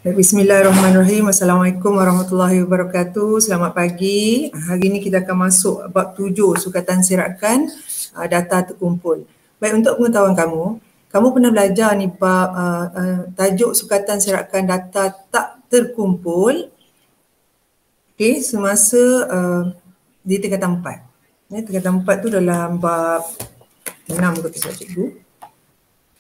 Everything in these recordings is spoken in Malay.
Bismillahirrahmanirrahim. Assalamualaikum warahmatullahi wabarakatuh. Selamat pagi. Hari ini kita akan masuk bab 7, sukatan sirakan data terkumpul. Baik, untuk pengetahuan kamu pernah belajar ni bab tajuk sukatan sirakan data tak terkumpul semasa di tingkatan 4. Tingkatan 4 tu dalam bab 6 kata saya cikgu.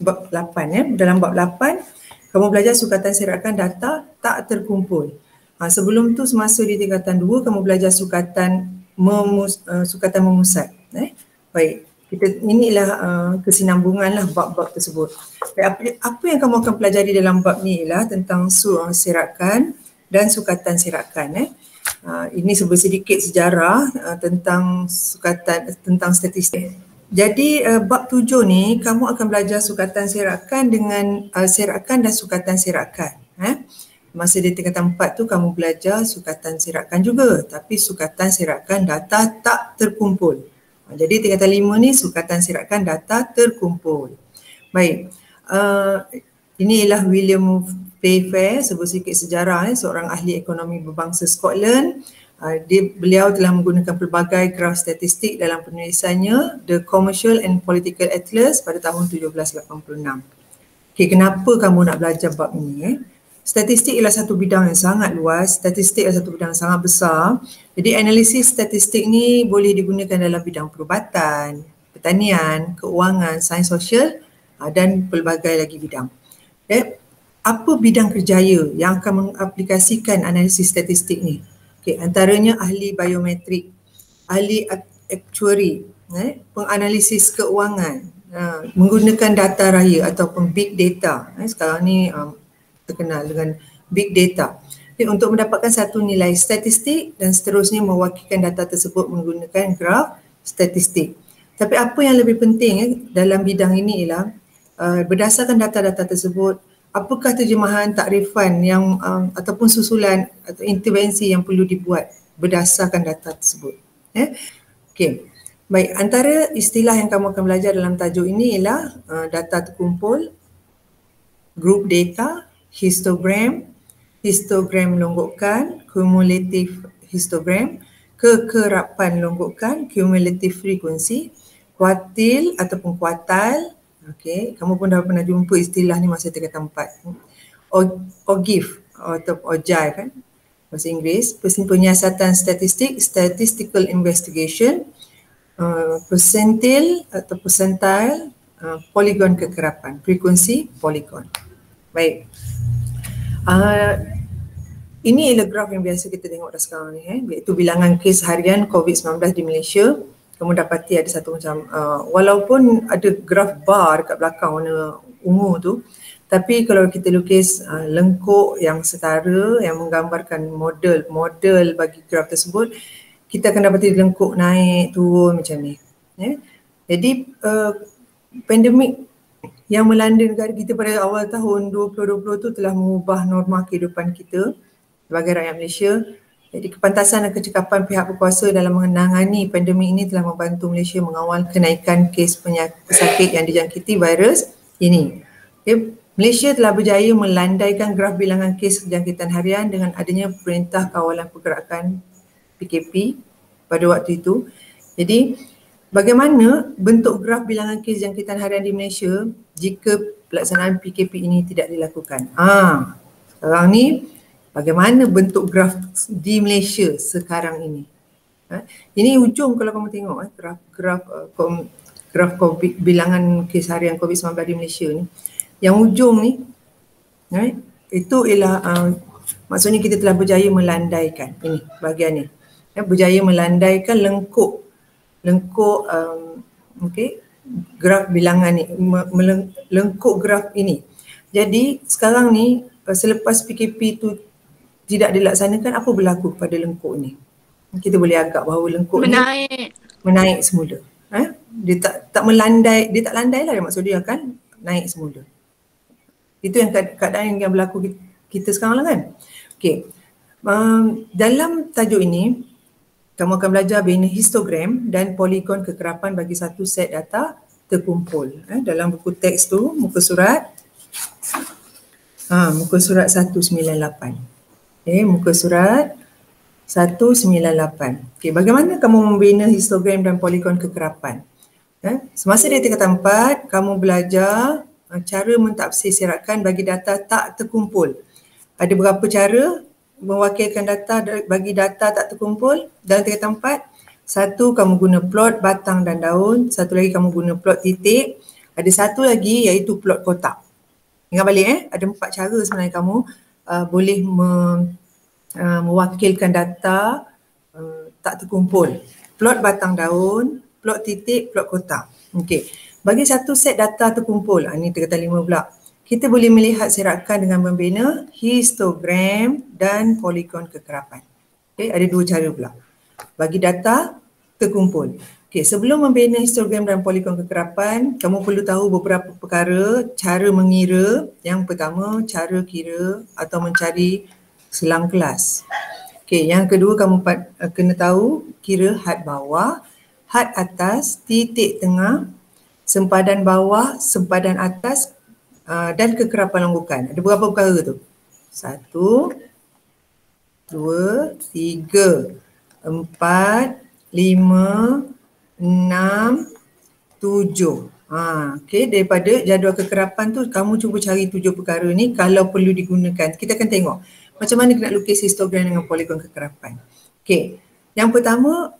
Bab 8 dalam bab 8 kamu belajar sukatan sirakan data tak terkumpul. Sebelum tu semasa di tingkatan 2 kamu belajar sukatan memusat. Baik, inilah kesinambungan lah bab-bab tersebut. Baik, apa yang kamu akan pelajari dalam bab ni ialah tentang sirakan dan sukatan sirakan. Ini sedikit sejarah tentang sukatan, tentang statistik. Jadi bab 7 ni kamu akan belajar sukatan sirakan dengan sirakan dan sukatan sirakan. Masa di tingkatan 4 tu kamu belajar sukatan sirakan juga, tapi sukatan sirakan data tak terkumpul. Jadi tingkatan 5 ni sukatan sirakan data terkumpul. Baik, ini ialah William Playfair, sedikit sejarah, seorang ahli ekonomi berbangsa Scotland. Beliau telah menggunakan pelbagai graf statistik dalam penulisannya The Commercial and Political Atlas pada tahun 1786. Kenapa kamu nak belajar bab ni? Statistik ialah satu bidang yang sangat luas, statistik ialah satu bidang yang sangat besar. Jadi analisis statistik ni boleh digunakan dalam bidang perubatan, pertanian, keuangan, sains sosial dan pelbagai lagi bidang. Apa bidang kerjaya yang akan mengaplikasikan analisis statistik ni? Antaranya ahli biometrik, ahli actuary, penganalisis keuangan, menggunakan data raya ataupun big data. Sekarang ni terkenal dengan big data. Untuk mendapatkan satu nilai statistik dan seterusnya mewakilkan data tersebut menggunakan graf statistik. Tapi apa yang lebih penting dalam bidang ini ialah berdasarkan data-data tersebut, apakah terjemahan takrifan yang ataupun susulan atau intervensi yang perlu dibuat berdasarkan data tersebut. Baik, antara istilah yang kamu akan belajar dalam tajuk ini ialah data terkumpul, group data, histogram, histogram longgokan, cumulative histogram, kekerapan longgokan, cumulative frequency, kuartil ataupun kuartal. Kamu pun dah pernah jumpa istilah ni masa tingkatan 4. OGIF atau OGI kan, bahasa Inggeris, penyiasatan statistik, statistical investigation, percentile atau percentile, polygon kekerapan, frekuensi polygon. Baik. Ini ialah graf yang biasa kita tengok dah sekarang ni, iaitu bilangan kes harian COVID-19 di Malaysia. Kamu dapati ada satu macam, walaupun ada graf bar dekat belakang warna ungu tu, tapi kalau kita lukis lengkuk yang setara yang menggambarkan model bagi graf tersebut, kita akan dapati lengkuk naik turun macam ni. Jadi pandemik yang melanda negara kita pada awal tahun 2020 tu telah mengubah norma kehidupan kita sebagai rakyat Malaysia. Jadi kepantasan dan kecekapan pihak berkuasa dalam menangani pandemik ini telah membantu Malaysia mengawal kenaikan kes pesakit yang dijangkiti virus ini. Malaysia telah berjaya melandaikan graf bilangan kes jangkitan harian dengan adanya Perintah Kawalan Pergerakan PKP pada waktu itu. Jadi bagaimana bentuk graf bilangan kes jangkitan harian di Malaysia jika pelaksanaan PKP ini tidak dilakukan? Sekarang ni bagaimana bentuk graf di Malaysia sekarang ini? Ini ujung kalau kamu tengok graf COVID, bilangan kes harian COVID-19 di Malaysia ni. Yang ujung ni, itu ialah maksudnya kita telah berjaya melandaikan ini bahagian ni. Berjaya melandaikan lengkuk graf bilangan ni, lengkuk graf ini. Jadi sekarang ni selepas PKP tu tidak dilaksanakan, apa berlaku pada lengkuk ni? Kita boleh agak bahawa lengkuk ni menaik semula. Dia tak melandai, dia tak landai lah maksud dia kan naik semula. Itu yang keadaan yang berlaku kita sekarang lah kan. Dalam tajuk ini kamu akan belajar bina histogram dan poligon kekerapan bagi satu set data terkumpul. Dalam buku teks tu, muka surat Muka surat 198. Okay, muka surat 198. Okay, bagaimana kamu membina histogram dan poligon kekerapan? Semasa di tingkatan 4, kamu belajar cara mentafsir sirakan bagi data tak terkumpul. Ada berapa cara mewakilkan data bagi data tak terkumpul dalam tingkatan 4? Satu, kamu guna plot batang dan daun. Satu lagi kamu guna plot titik. Ada satu lagi iaitu plot kotak. Ingat balik ada 4 cara sebenarnya kamu boleh mewakilkan data tak terkumpul. Plot batang daun, plot titik, plot kotak. Okey. Bagi satu set data terkumpul, ini tingkatan 5 pula. Kita boleh melihat sirakan dengan membina histogram dan poligon kekerapan. Okey, ada 2 cara pula. Bagi data terkumpul. Okey, sebelum membina histogram dan poligon kekerapan, kamu perlu tahu beberapa perkara, cara mengira. Yang pertama, cara kira atau mencari selang kelas. Okey, yang kedua kamu kena tahu kira had bawah, had atas, titik tengah, sempadan bawah, sempadan atas dan kekerapan longgokan. Ada berapa perkara tu? 1, 2, 3, 4, 5, 6, 7. Okey, daripada jadual kekerapan tu kamu cuba cari 7 perkara ni kalau perlu digunakan. Kita akan tengok macam mana nak lukis histogram dengan poligon kekerapan. Okey, yang pertama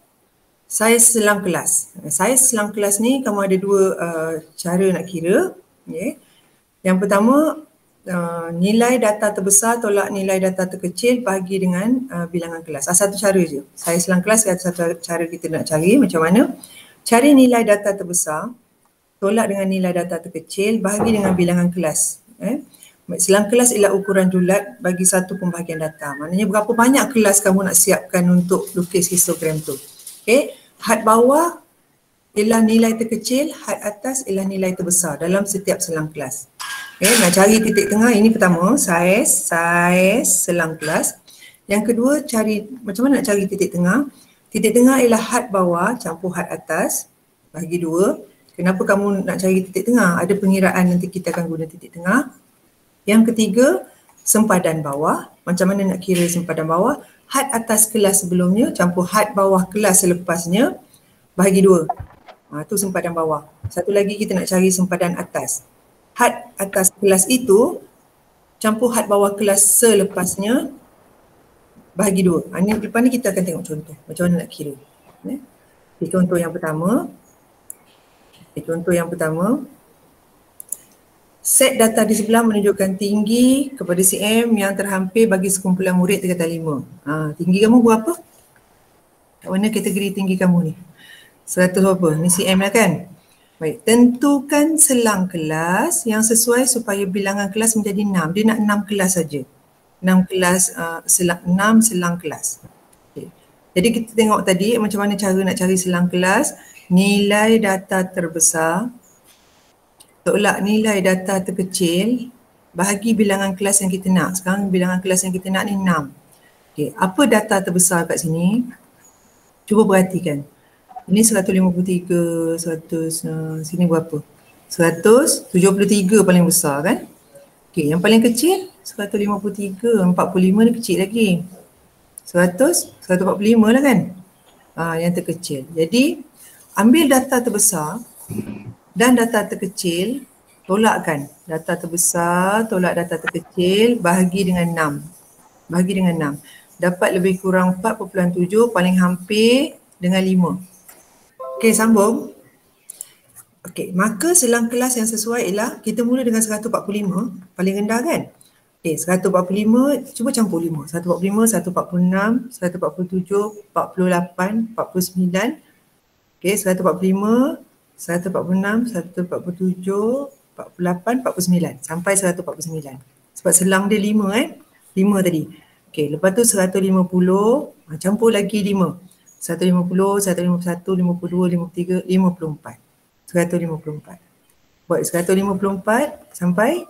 saiz selang kelas. Saiz selang kelas ni kamu ada 2 cara nak kira. Okay. Yang pertama nilai data terbesar tolak nilai data terkecil bagi dengan bilangan kelas. Satu cara je. Saiz selang kelas ada satu cara kita nak cari macam mana. Cari nilai data terbesar tolak dengan nilai data terkecil bahagi dengan bilangan kelas. Selang kelas ialah ukuran julat bagi satu pembahagian data. Maknanya berapa banyak kelas kamu nak siapkan untuk lukis histogram tu. Okay. Had bawah ialah nilai terkecil, had atas ialah nilai terbesar dalam setiap selang kelas. Okay. Nak cari titik tengah, ini pertama, saiz selang kelas. Yang kedua, cari macam mana nak cari titik tengah. Titik tengah ialah had bawah campur had atas, bagi 2. Kenapa kamu nak cari titik tengah? Ada pengiraan nanti kita akan guna titik tengah. Yang ketiga, sempadan bawah. Macam mana nak kira sempadan bawah? Had atas kelas sebelumnya campur had bawah kelas selepasnya bahagi 2. Itu sempadan bawah. Satu lagi kita nak cari sempadan atas. Had atas kelas itu campur had bawah kelas selepasnya bahagi 2. Lepas ni kita akan tengok contoh macam mana nak kira. Contoh yang pertama. Set data di sebelah menunjukkan tinggi kepada CM yang terhampir bagi sekumpulan murid tingkatan 5. Tinggi kamu berapa? Kat mana kategori tinggi kamu ni? 100 berapa? Ni CM lah kan? Baik, tentukan selang kelas yang sesuai supaya bilangan kelas menjadi 6. Dia nak 6 kelas saja. 6 kelas, 6 selang kelas. Okay. Jadi kita tengok tadi macam mana cara nak cari selang kelas. Nilai data terbesar tolak nilai data terkecil bahagi bilangan kelas yang kita nak. Sekarang bilangan kelas yang kita nak ni 6. Okay. Apa data terbesar kat sini? Cuba perhatikan. Ini 153, 100, sini berapa? 173 paling besar kan? Okay, yang paling kecil 153, 45 ni kecil lagi. 145 lah kan? Yang terkecil. Jadi ambil data terbesar dan data terkecil, tolakkan. Data terbesar tolak data terkecil bahagi dengan 6. Bahagi dengan 6. Dapat lebih kurang 4.7 paling hampir dengan 5. Okey, sambung. Okey, maka selang kelas yang sesuai ialah kita mula dengan 145, paling rendah kan? Okey, 145, cuba campur 5. 145, 146, 147, 48, 49. Okey, 145, 146, 147, 48, 49 sampai 149. Sebab selang dia 5 5 tadi. Okey, lepas tu 150, campur lagi 5. 150, 151, 52, 53, 54. 154. Buat 154 sampai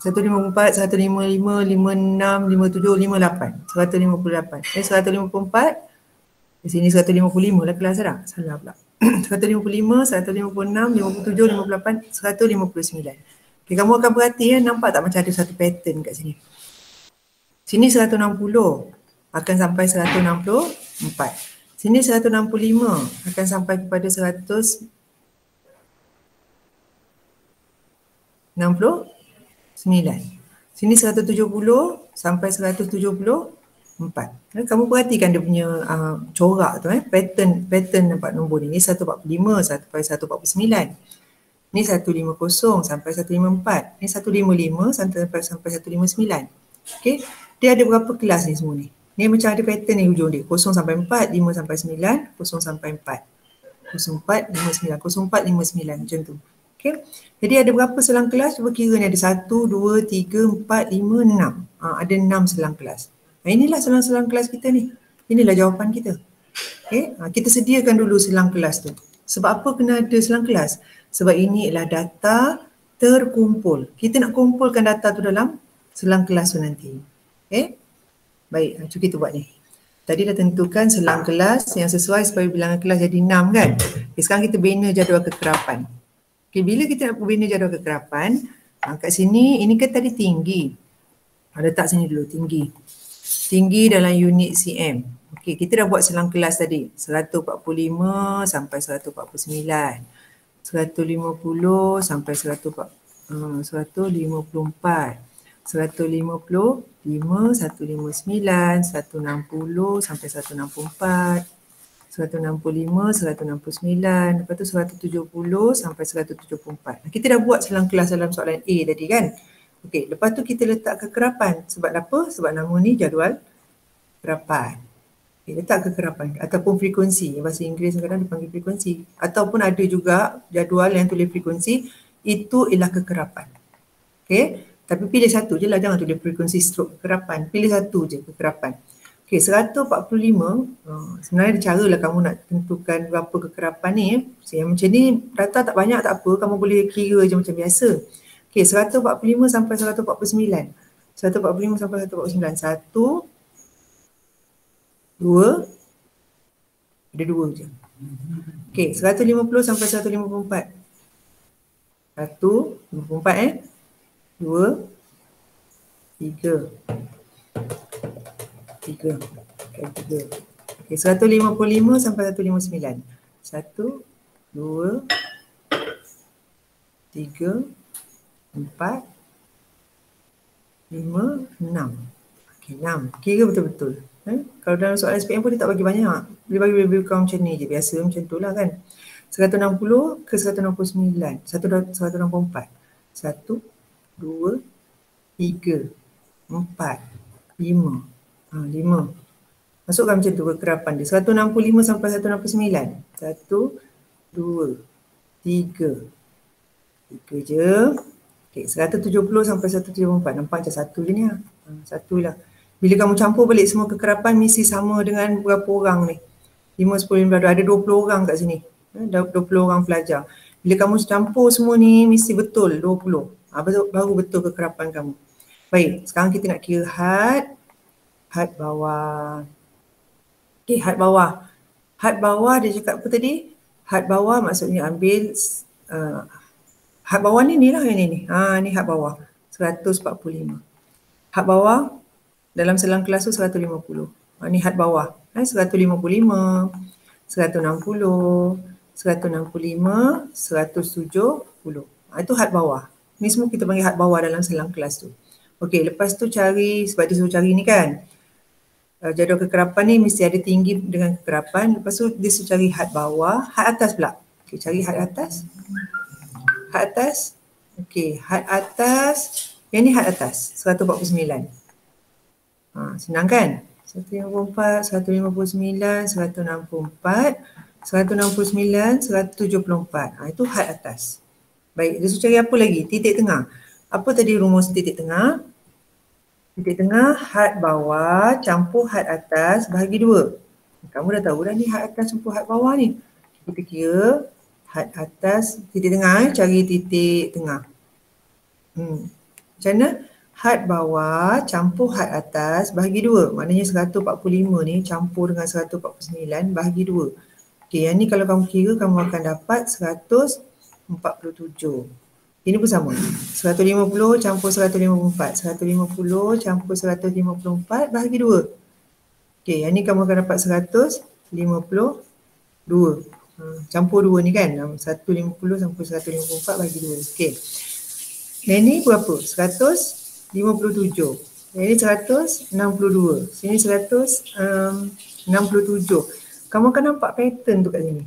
154, 155, 56, 57, 58. 158. 154. Di sini 155 lah kelas dah. Salah pula. 155, 156, 57, 58, 159. Okay, kamu akan perhati ya, nampak tak macam ada satu pattern kat sini. Sini 160 akan sampai 164. Sini 165 akan sampai kepada 169. Sini 170 sampai 174. Kamu perhatikan dia punya corak tu, pattern nampak nombor ni. Ni 145 sampai 149. Ni 150 sampai 154. Ni 155 sampai 159. Okey. Dia ada berapa kelas ni semua ni? Ni macam ada pattern ni hujung dia. 0 sampai 4, 5 sampai 9, 0 sampai 4. 04, 59, 04, 59 macam tu. Okey. Jadi ada berapa selang kelas? Cuba kira ni ada 1, 2, 3, 4, 5, 6. Ada 6 selang kelas. Inilah selang-selang kelas kita ni. Inilah jawapan kita. Okey. Kita sediakan dulu selang kelas tu. Sebab apa kena ada selang kelas? Sebab ini adalah data terkumpul. Kita nak kumpulkan data tu dalam selang kelas tu nanti. Okey. Baik, cuba kita buat ni. Tadi dah tentukan selang kelas yang sesuai supaya bilangan kelas jadi 6 kan. Okay, sekarang kita bina jadual kekerapan. Okay, bila kita nak bina jadual kekerapan, kat sini, ini kan tadi tinggi. Letak sini dulu, tinggi. Tinggi dalam unit cm. Okay, kita dah buat selang kelas tadi. 145 sampai 149. 150 sampai 154. 155, 159, 160 sampai 164, 165, 169, lepas tu 170 sampai 174. Kita dah buat selang kelas dalam soalan A tadi kan. Okey, lepas tu kita letak kekerapan. Sebab apa? Sebab nama ni jadual kekerapan. Okay, letak kekerapan ataupun frekuensi. Bahasa Inggeris kadang dipanggil frekuensi. Ataupun ada juga jadual yang tulis frekuensi, itu ialah kekerapan. Okey. Tapi pilih satu je lah, jangan tulis frekuensi stroke kekerapan. Pilih satu je kekerapan. Okey, 145, sebenarnya ada cara lah kamu nak tentukan berapa kekerapan ni. Yang macam ni, data tak banyak tak apa, kamu boleh kira je macam biasa. Okey, 145 sampai 149. 145 sampai 149. 1, 2, ada 2 je. Okey, 150 sampai 154. 1, 54 2, 3. 3. Okay, 155 sampai 159. 1, 2, 3, 4, 5, 6. Okay, 6. Kira betul-betul. Kalau dalam soalan SPM pun dia tak bagi banyak. Dia bagi lebih kurang macam ni je. Biasa macam tu lah kan. 160 ke 169. 164. 1, 2, 3, 4, 5. 5. Masukkan macam tu kekerapan dia. 165 sampai 169. 1, 2, 3. 3 je. Okay, 170 sampai 174. Nampak macam satu je ni lah. Satu lah. Bila kamu campur balik semua kekerapan, mesti sama dengan berapa orang ni. 5, 10, 15. Ada 20 orang kat sini. 20 orang pelajar. Bila kamu campur semua ni, mesti betul 20. Baru betul kekerapan kamu. Baik, sekarang kita nak kira had bawah. Okey, had bawah. Had bawah dia cakap apa tadi? Had bawah maksudnya ambil had bawah ni lah yang ni. Ni had bawah. 145. Had bawah dalam selang kelas tu 150. Ni had bawah. 155, 160, 165, 170. Itu had bawah. Ni semua kita panggil had bawah dalam selang kelas tu. Okey, lepas tu cari, sebab dia suruh cari ni kan. Jadual kekerapan ni mesti ada tinggi dengan kekerapan. Lepas tu dia suruh cari had bawah, had atas pula. Okey, cari had atas. Had atas. Okey, had atas. Yang ni had atas, 149. Senang kan? 154, 159, 164, 169, 174. Itu had atas. Baik, dia suruh cari apa lagi? Titik tengah. Apa tadi rumus titik tengah? Titik tengah, had bawah campur had atas bahagi 2. Kamu dah tahu dah ni had atas campur had bawah ni. Kita kira had atas, titik tengah, cari titik tengah. Macam mana? Had bawah campur had atas bahagi 2. Maknanya 145 ni campur dengan 149 bahagi 2. Okey, yang ni kalau kamu kira, kamu akan dapat 147. Ini pun sama. 150 campur 154. 150 campur 154 bahagi 2. Okey, yang ni kamu akan dapat 152. Campur 2 ni kan. 150 campur 154 bahagi 2. Okey. Yang ni berapa? 157. Yang ni 162. Sini 167. Kamu akan nampak pattern tu kat sini.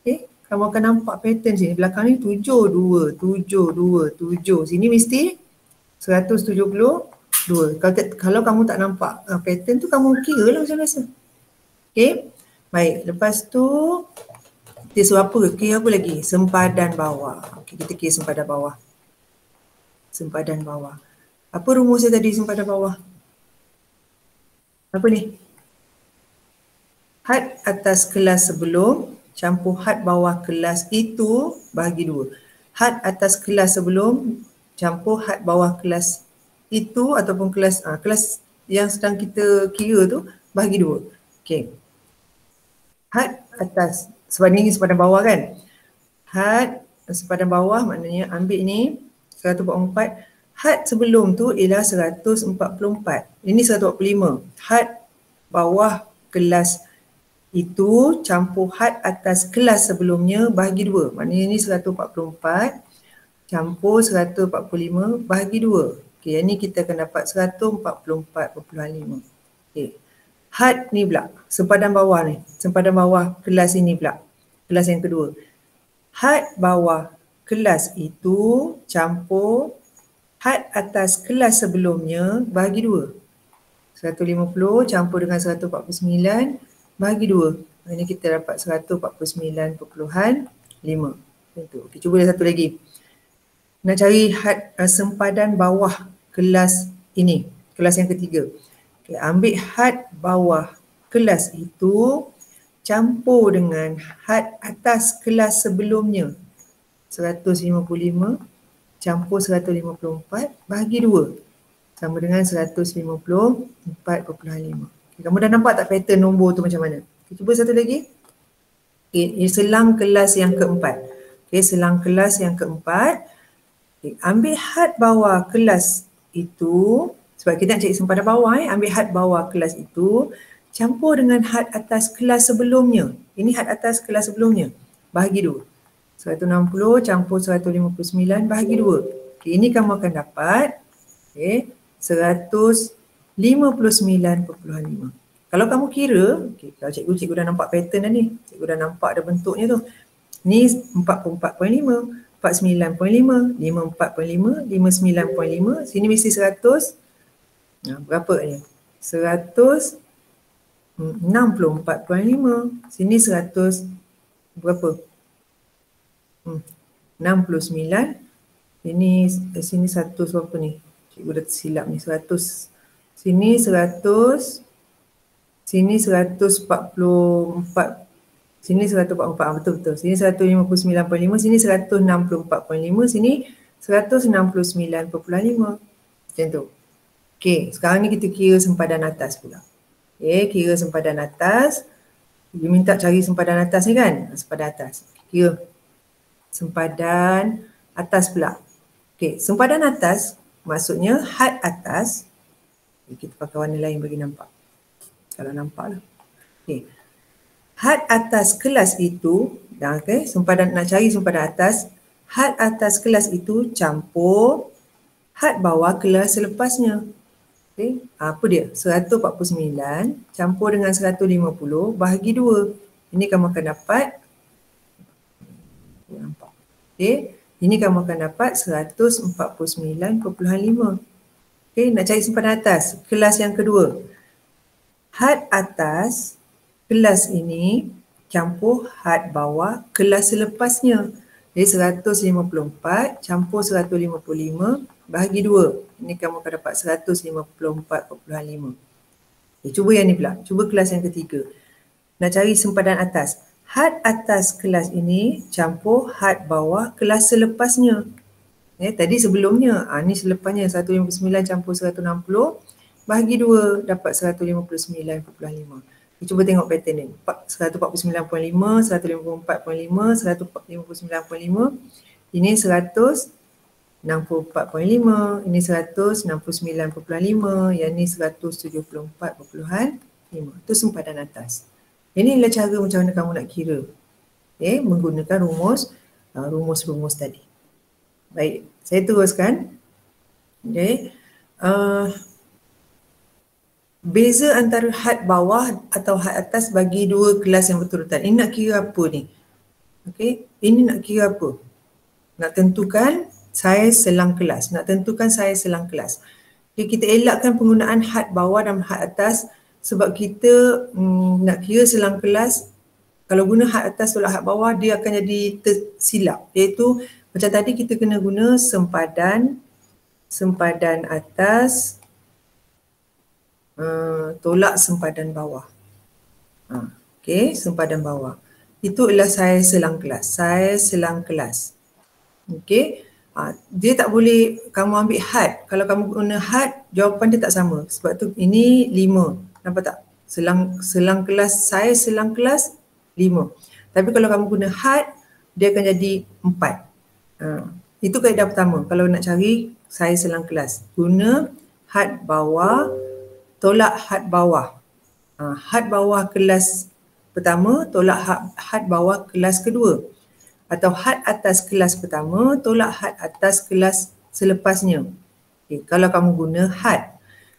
Okey. Kamu akan nampak pattern sini. Belakang ni 7, 2, 7, 2, 7. Sini mesti 172. Kalau kamu tak nampak pattern tu, kamu kira lah macam biasa. Okey. Baik. Lepas tu, kita suruh apa? Kira apa lagi? Sempadan bawah. Okey, kita kira sempadan bawah. Sempadan bawah. Apa rumusnya tadi sempadan bawah? Apa ni? Had atas kelas sebelum campur had bawah kelas itu bahagi 2. Had atas kelas sebelum campur had bawah kelas itu ataupun kelas yang sedang kita kira tu bahagi 2. Okey. Had atas, sebab ni sempadan bawah kan? Had sempadan bawah maknanya ambil ni 144. Had sebelum tu ialah 144. Ini 145. Had bawah kelas itu campur had atas kelas sebelumnya bahagi 2. Maknanya ni 144 campur 145 bahagi 2. Okey, yang ni kita akan dapat 144.5. Okey. Had ni pula, sempadan bawah ni. Sempadan bawah kelas ini pula. Kelas yang kedua. Had bawah kelas itu campur had atas kelas sebelumnya bahagi 2. 150 campur dengan 149 bahagi 2. Ini kita dapat 149.5. Okay, cuba satu lagi. Nak cari had sempadan bawah kelas ini. Kelas yang ketiga. Okay, ambil had bawah kelas itu campur dengan had atas kelas sebelumnya. 155 campur 154 bahagi 2. Sama dengan 154.5. Okay, kamu dah nampak tak pattern nombor tu macam mana? Okay, cuba satu lagi. Okay, selang kelas yang keempat. Okay, selang kelas yang keempat. Okay, ambil had bawah kelas itu. Sebab kita nak cari sempadan bawah. Ambil had bawah kelas itu. Campur dengan had atas kelas sebelumnya. Ini had atas kelas sebelumnya. Bahagi 2. 160 campur 159 bahagi 2. Okay, ini kamu akan dapat. Okay. 159.5. Kalau kamu kira, okay, kalau cikgu dah nampak pattern dah ni. Cikgu dah nampak dah bentuknya tu. Ni 44.5, 49.5, 54.5, 59.5. Sini mesti 100. Berapa ni? 164.5. Sini 100 berapa? 69. Sini 100 berapa ni? Cikgu dah silap ni, 100. Sini 100. Sini 144. Sini 144, betul-betul. Sini 159.5, sini 164.5, sini 169.5. Macam tu. Okey, sekarang ni kita kira sempadan atas pula. Okey, kira sempadan atas. Dia minta cari sempadan atas ni kan? Sempadan atas. Kira sempadan atas pula. Okey, sempadan atas maksudnya had atas. Kita pakai warna lain bagi nampak. Kalau nampak lah. Okey. Had atas kelas itu, okay, sempadan nak cari sempadan atas. Had atas kelas itu campur had bawah kelas selepasnya. Okay. Apa dia? 149 campur dengan 150 bahagi 2. Ini kamu akan dapat. Nampak. Okay. Ini kamu akan dapat 149.5. Okay. Nak cari sempadan atas. Kelas yang kedua. Had atas kelas ini campur had bawah kelas selepasnya. Jadi 154 campur 155 bahagi 2. Ini kamu akan dapat 154.5. Cuba yang ni pula. Cuba kelas yang ketiga. Nak cari sempadan atas. Had atas kelas ini campur had bawah kelas selepasnya. Tadi sebelumnya. Ni selepasnya 159 campur 160 bahagi 2 dapat 159.5. Cuba tengok pattern ni. 149.5, 154.5, 159.5. Ini 100. 64.5, ini 169.5, yang ni 174.5. Itu sempadan atas. Ini adalah cara macam mana kamu nak kira. Okay, menggunakan rumus-rumus tadi. Baik, saya teruskan. Okay. Beza antara had bawah atau had atas bagi dua kelas yang berturutan. Ini nak kira apa ni? Okay, ini nak kira apa? Nak tentukan saiz selang kelas. Okay, kita elakkan penggunaan had bawah dan had atas sebab kita nak kira selang kelas. Kalau guna had atas tolak had bawah, dia akan jadi tersilap. Iaitu macam tadi kita kena guna sempadan atas tolak sempadan bawah. Okay, sempadan bawah. Itu adalah saiz selang kelas. Okay. Dia tak boleh kamu ambil had. Kalau kamu guna had, jawapan dia tak sama. Sebab tu ini 5. Nampak tak? Selang kelas, saiz selang kelas 5. Tapi kalau kamu guna had, dia akan jadi 4. Itu kaedah pertama. Kalau nak cari saiz selang kelas, guna had bawah tolak had bawah. Had bawah kelas pertama tolak had bawah kelas kedua. Atau had atas kelas pertama tolak had atas kelas selepasnya. Okay, kalau kamu guna had.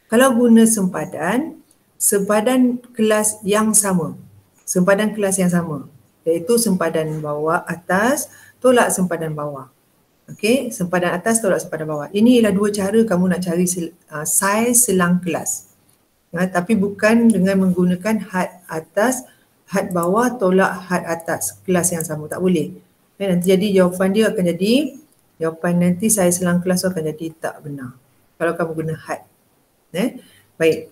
Kalau guna sempadan kelas yang sama. Iaitu sempadan bawah atas tolak sempadan bawah. Okey, sempadan atas tolak sempadan bawah. Ini ialah dua cara kamu nak cari saiz selang kelas. Tapi bukan dengan menggunakan had atas, had bawah tolak had atas kelas yang sama. Tak boleh. Nanti jadi jawapan dia akan jadi, nanti saiz selang kelas akan jadi tak benar kalau kamu guna had. Baik.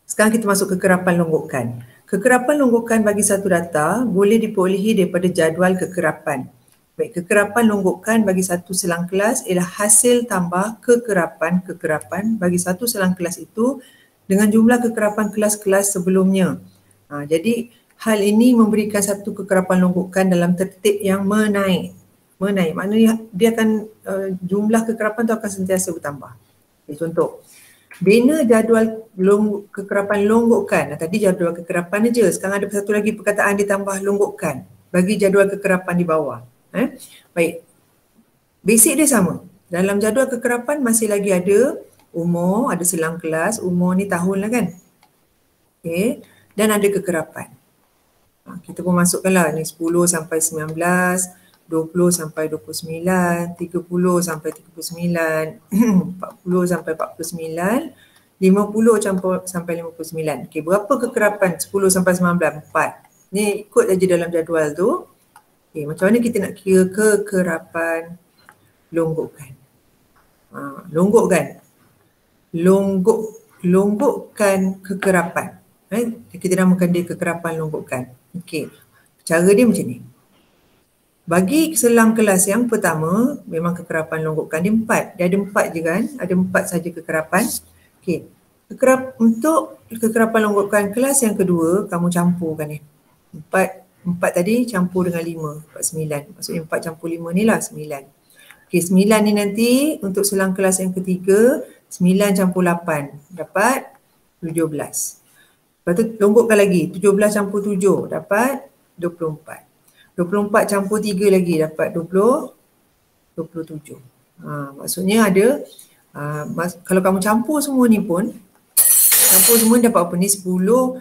Sekarang kita masuk ke kekerapan longgokan. Kekerapan longgokan bagi satu data boleh diperolehi daripada jadual kekerapan. Baik, kekerapan longgokan bagi satu selang kelas ialah hasil tambah kekerapan bagi satu selang kelas itu dengan jumlah kekerapan kelas-kelas sebelumnya. Jadi hal ini memberikan satu kekerapan longgokan dalam tertib yang menaik. Maknanya dia akan jumlah kekerapan itu akan sentiasa bertambah. Okay, contoh, bina jadual kekerapan longgokan. Tadi jadual kekerapan aja. Sekarang ada satu lagi perkataan ditambah longgokan bagi jadual kekerapan di bawah. Baik. Basic dia sama. Dalam jadual kekerapan masih lagi ada umur, ada selang kelas. Umur ni tahun lah kan. Okay. Dan ada kekerapan. Kita pun masukkanlah ni 10 sampai 19, 20 sampai 29, 30 sampai 39, 40 sampai 49, 50 sampai 59. Okey, berapa kekerapan 10 sampai 19? 4. Ni ikut aja dalam jadual tu. Okey, macam mana kita nak kira kekerapan longgokan? Longgokkan kekerapan. Kita namakan dia kekerapan longgokan. Okey, cara dia macam ni. Bagi selang kelas yang pertama, memang kekerapan longgokan dia 4. Dia ada 4 je kan? Ada 4 saja kekerapan. Okey. Untuk kekerapan longgokan kelas yang kedua, kamu campurkan ni. 4 tadi campur dengan 5, dapat 9. Maksudnya 4 campur 5 ni lah 9. Okey, 9 ni nanti untuk selang kelas yang ketiga, 9 campur 8 dapat 17. Lepas tu longgokkan lagi, 17 campur 7 dapat 24. 24 campur 3 lagi dapat 27. Maksudnya ada, kalau kamu campur semua ni pun, campur semua dapat apa ni? 10, 9,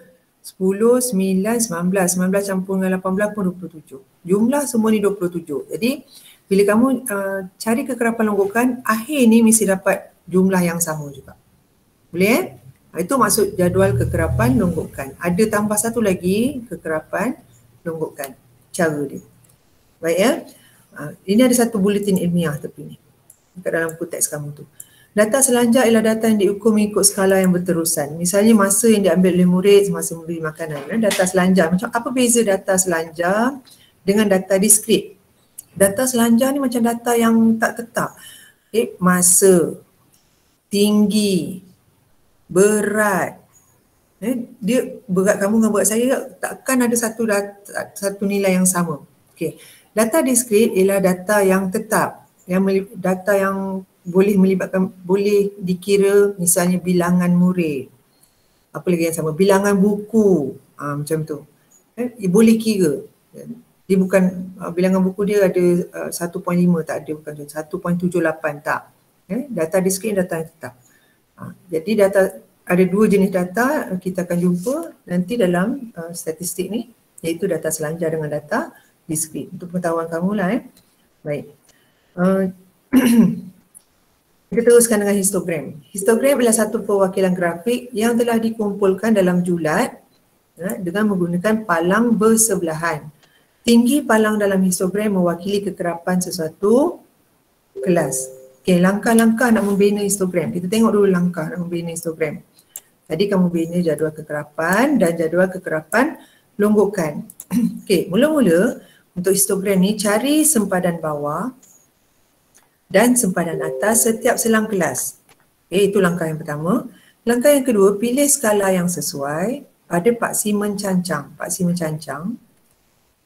19 campur dengan 18 pun 27. Jumlah semua ni 27. Jadi bila kamu cari kekerapan longgokan, akhir ni mesti dapat jumlah yang sama juga. Boleh Itu maksud jadual kekerapan longgokan. Ada tambah satu lagi kekerapan longgokan. Cara dia. Baik ya. Ini ada satu buletin ilmiah tepi ni. Dekat dalam buku teks kamu tu. Data selanjar ialah data yang diukur mengikut skala yang berterusan. Misalnya masa yang diambil oleh murid semasa memberi makanan. Data selanjar. Macam apa beza data selanjar dengan data diskrit? Data selanjar ni macam data yang tak tetap. Masa, tinggi, berat. Dia berat kamu dengan berat saya takkan ada satu nilai yang sama. Okey. Data diskrit ialah data yang tetap. data yang boleh melibatkan, boleh dikira misalnya bilangan murid. Apa lagi yang sama? Bilangan buku. Macam tu. Boleh kira. Dia bukan, bilangan buku dia ada 1.5, tak ada, bukan 1.78, tak. Data diskrit, data yang tetap. Jadi data, ada dua jenis data kita akan jumpa nanti dalam statistik ni, iaitu data selanjar dengan data diskrit. Untuk pengetahuan kamu lah. Baik. Kita teruskan dengan histogram. Histogram adalah satu perwakilan grafik yang telah dikumpulkan dalam julat dengan menggunakan palang bersebelahan. Tinggi palang dalam histogram mewakili kekerapan sesuatu kelas. Okey, langkah-langkah nak membina histogram. Kita tengok dulu langkah nak membina histogram. Tadi kamu bina jadual kekerapan dan jadual kekerapan longgokan. Okey, mula-mula untuk histogram ni cari sempadan bawah dan sempadan atas setiap selang kelas. Okey, itu langkah yang pertama. Langkah yang kedua, pilih skala yang sesuai pada paksi mencancang. Paksi mencancang.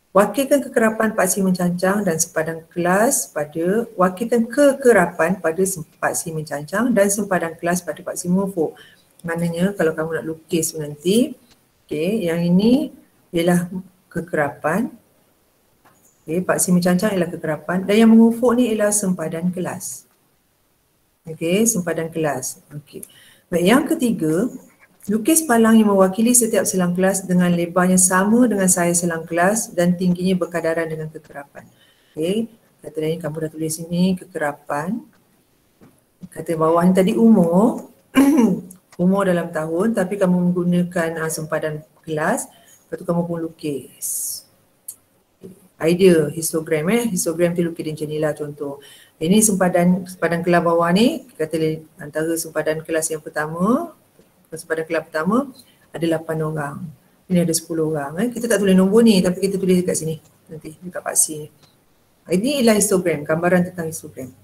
Wakilkan kekerapan paksi mencancang dan sempadan kelas pada, wakilkan kekerapan pada paksi mencancang dan sempadan kelas pada paksi mengufuk. Maknanya kalau kamu nak lukis nanti, okey, yang ini ialah kekerapan. Okey, paksi mencancang ialah kekerapan dan yang mengufuk ni ialah sempadan kelas. Okey, sempadan kelas. Okey. Baik, yang ketiga, lukis palang yang mewakili setiap selang kelas dengan lebarnya sama dengan saiz selang kelas dan tingginya berkadaran dengan kekerapan. Okey, kata lain kamu dah tulis sini kekerapan. Kata bawah ni tadi umur. Umur dalam tahun, tapi kamu menggunakan sempadan kelas, lepas tu kamu pun lukis. Idea histogram histogram tu lukis dia macam ni lah contoh. Ini sempadan kelas bawah ni, kata antara sempadan kelas yang pertama, sempadan kelas pertama ada 8 orang. Ini ada 10 orang. Kita tak tulis nombor ni tapi kita tulis dekat sini. Nanti dekat paksi ni. Ini ialah histogram, gambaran tentang histogram.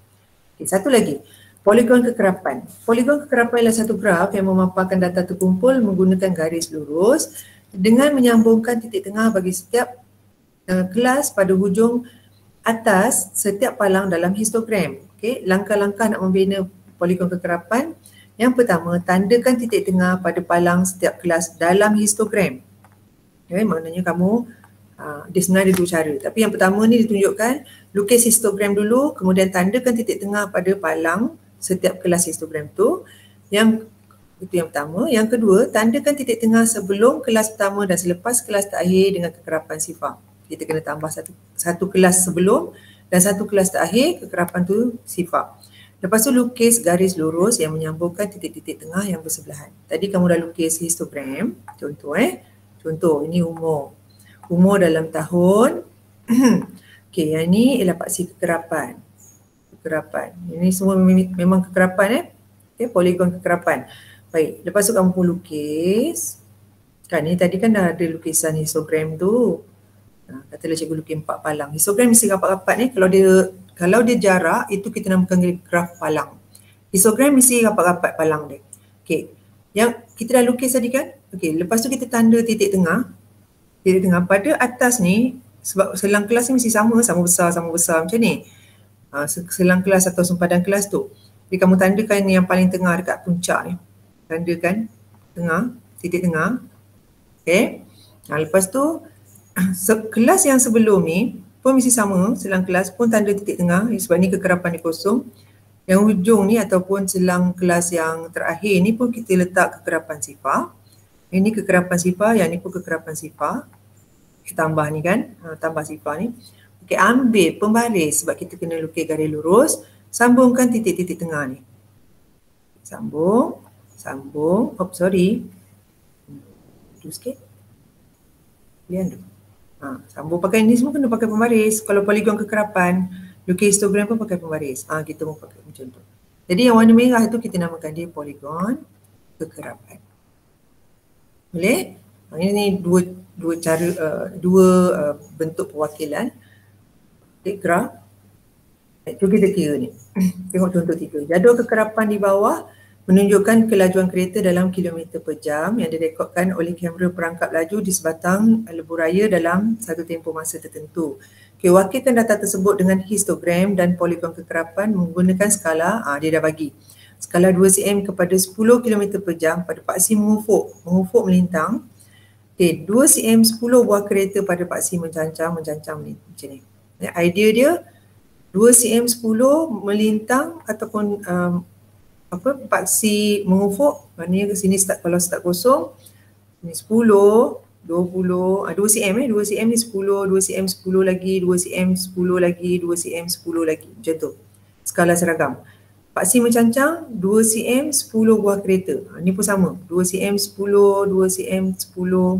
Okay, satu lagi. Poligon kekerapan. Poligon kekerapan ialah satu graf yang memaparkan data terkumpul menggunakan garis lurus dengan menyambungkan titik tengah bagi setiap kelas pada hujung atas setiap palang dalam histogram. Okay. Langkah-langkah nak membina poligon kekerapan. Yang pertama, tandakan titik tengah pada palang setiap kelas dalam histogram. Okay, maknanya kamu, dia sebenarnya ada dua cara. Tapi yang pertama ni ditunjukkan, lukis histogram dulu, kemudian tandakan titik tengah pada palang setiap kelas histogram tu. Itu yang pertama. Yang kedua, tandakan titik tengah sebelum kelas pertama dan selepas kelas terakhir dengan kekerapan sifar. Kita kena tambah satu kelas sebelum dan satu kelas terakhir, kekerapan tu sifar. Lepas tu lukis garis lurus yang menyambungkan titik-titik tengah yang bersebelahan. Tadi kamu dah lukis histogram, contoh contoh ini umur. Umur dalam tahun. Okey, yang ni ialah paksi kekerapan. Ini semua memang kekerapan Okey, poligon kekerapan. Baik, lepas tu kamu pun lukis. Kan ni tadi kan dah ada lukisan histogram tu. Katalah cikgu lukis 4 palang. Histogram mesti rapat-rapat kalau dia jarak, itu kita namakan graf palang. Histogram mesti rapat-rapat palang dia. Okey. Yang kita dah lukis tadi kan? Okey, lepas tu kita tanda titik tengah. Titik tengah pada atas ni, sebab selang kelas ni mesti sama besar macam ni. Selang kelas atau sempadan kelas tu. Jadi kamu tandakan yang paling tengah dekat puncak ni. Tandakan tengah, titik tengah. Okey. Lepas tu kelas yang sebelum ni pun mesti sama, selang kelas pun tanda titik tengah sebab ni kekerapan ni kosong. Yang hujung ni ataupun selang kelas yang terakhir ni pun kita letak kekerapan sifar. Ini kekerapan sifar, yang ni pun kekerapan sifar. Kita tambah ni kan, tambah sifar ni. Okey, ambil pembaris sebab kita kena lukis garis lurus, sambungkan titik-titik tengah ni. Sambung. Tu sikit. Lihat tu. Sambung pakai ni semua kena pakai pembaris. Kalau poligon kekerapan, lukis histogram pun pakai pembaris. Kita mau pakai macam tu. Jadi yang warna merah tu kita namakan dia poligon kekerapan. Boleh? Ini dua cara, bentuk perwakilan. Graf. Itu kita kira ni. Tengok contoh 3. Jadual kekerapan di bawah menunjukkan kelajuan kereta dalam kilometer per jam yang direkodkan oleh kamera perangkap laju di sebatang lebuh raya dalam satu tempoh masa tertentu. Okey, wakilkan data tersebut dengan histogram dan poligon kekerapan menggunakan skala, dia dah bagi. Skala 2 cm kepada 10 km per jam pada paksi mengufuk melintang. Okey, 2 cm 10 buah kereta pada paksi mencancang macam ni. Idea dia 2 cm 10 melintang ataupun paksi mengufuk, maknanya ke sini kalau start kosong, ni 10, 20, 2 cm 2 cm ni 10, 2 cm 10 lagi, 2 cm 10 lagi, 2 cm 10 lagi, macam tu. Skala seragam. Paksi mencancang 2 cm 10 buah kereta. Ni pun sama, 2 cm 10, 2 cm 10,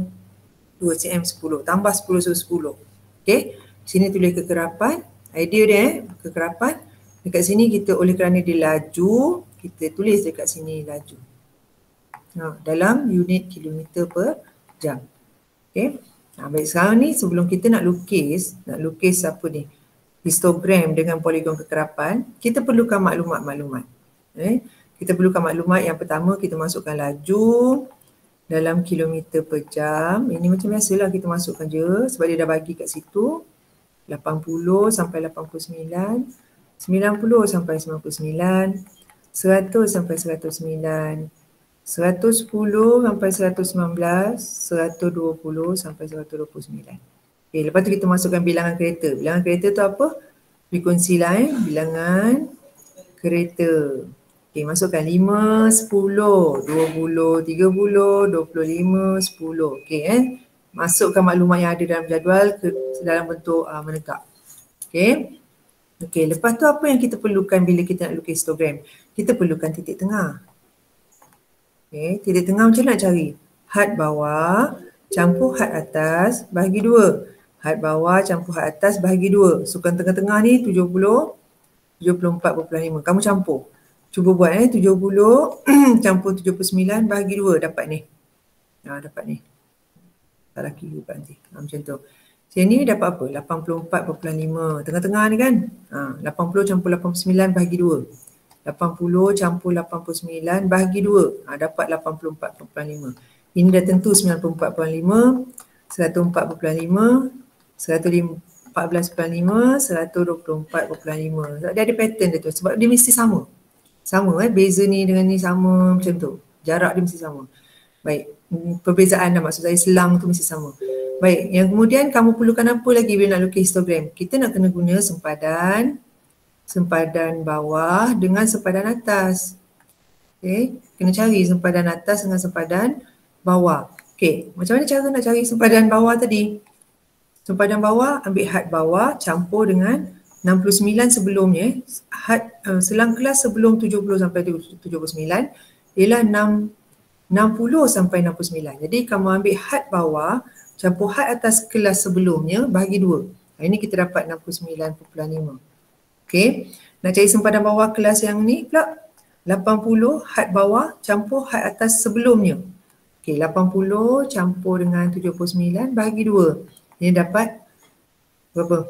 2 cm 10, tambah 10 10. Okey, sini tulis kekerapan. Idea dia kekerapan. Dekat sini kita oleh kerana dia laju, kita tulis dekat sini laju. Dalam unit kilometer per jam. Okey. Baik, sekarang ni sebelum kita nak lukis apa ni? Histogram dengan poligon kekerapan, kita perlukan maklumat-maklumat. Kita perlukan maklumat. Yang pertama, kita masukkan laju dalam kilometer per jam. Ini macam biasalah kita masukkan je sebab dia dah bagi kat situ. 80 sampai 89, 90 sampai 99, 100 sampai 109, 110 sampai 119, 120 sampai 129. Okey, lepas tu kita masukkan bilangan kereta. Bilangan kereta tu apa? Frekuensi lah bilangan kereta. Okey, masukkan 5, 10, 20, 30, 25, 10. Okey masukkan maklumat yang ada dalam jadual ke dalam bentuk menegak. Okey. Okey, lepas tu apa yang kita perlukan bila kita nak lukis histogram? Kita perlukan titik tengah. Okey, titik tengah macam nak cari? Had bawah campur had atas bahagi 2. Had bawah campur had atas bahagi 2. Sukan tengah-tengah ni 70, 74.5. Kamu campur. Cuba buat 70 campur 79 bahagi 2 dapat ni. Dapat ni. Tak laki juga nanti. Macam tu. Sini dapat apa? 84.5. Tengah-tengah ni kan? 80 campur 89 bahagi 2. 80 campur 89 bahagi 2. Dapat 84.5. Ini dah tentu 94.5, 104.5, 114.5, 124.5. Sebab dia ada pattern dia tu. Sebab dia mesti sama. Sama beza ni dengan ni sama macam tu. Jarak dia mesti sama. Baik. Perbezaan dah maksud saya selang tu mesti sama. Baik, yang kemudian kamu perlukan apa lagi bila nak lukis histogram? Kita nak kena guna sempadan bawah dengan sempadan atas. Okey, kena cari sempadan atas dengan sempadan bawah. Okey, macam mana cara nak cari sempadan bawah tadi? Sempadan bawah, ambil had bawah campur dengan 69 sebelumnya. Had selang kelas sebelum 70 sampai 79 ialah 60 sampai 69. Jadi kamu ambil had bawah campur had atas kelas sebelumnya bahagi 2. Ini kita dapat 69.5. Okey. Nak cari sempadan bawah kelas yang ni pula 80 had bawah campur had atas sebelumnya. Okey, 80 campur dengan 79 bahagi 2. Ini dapat berapa?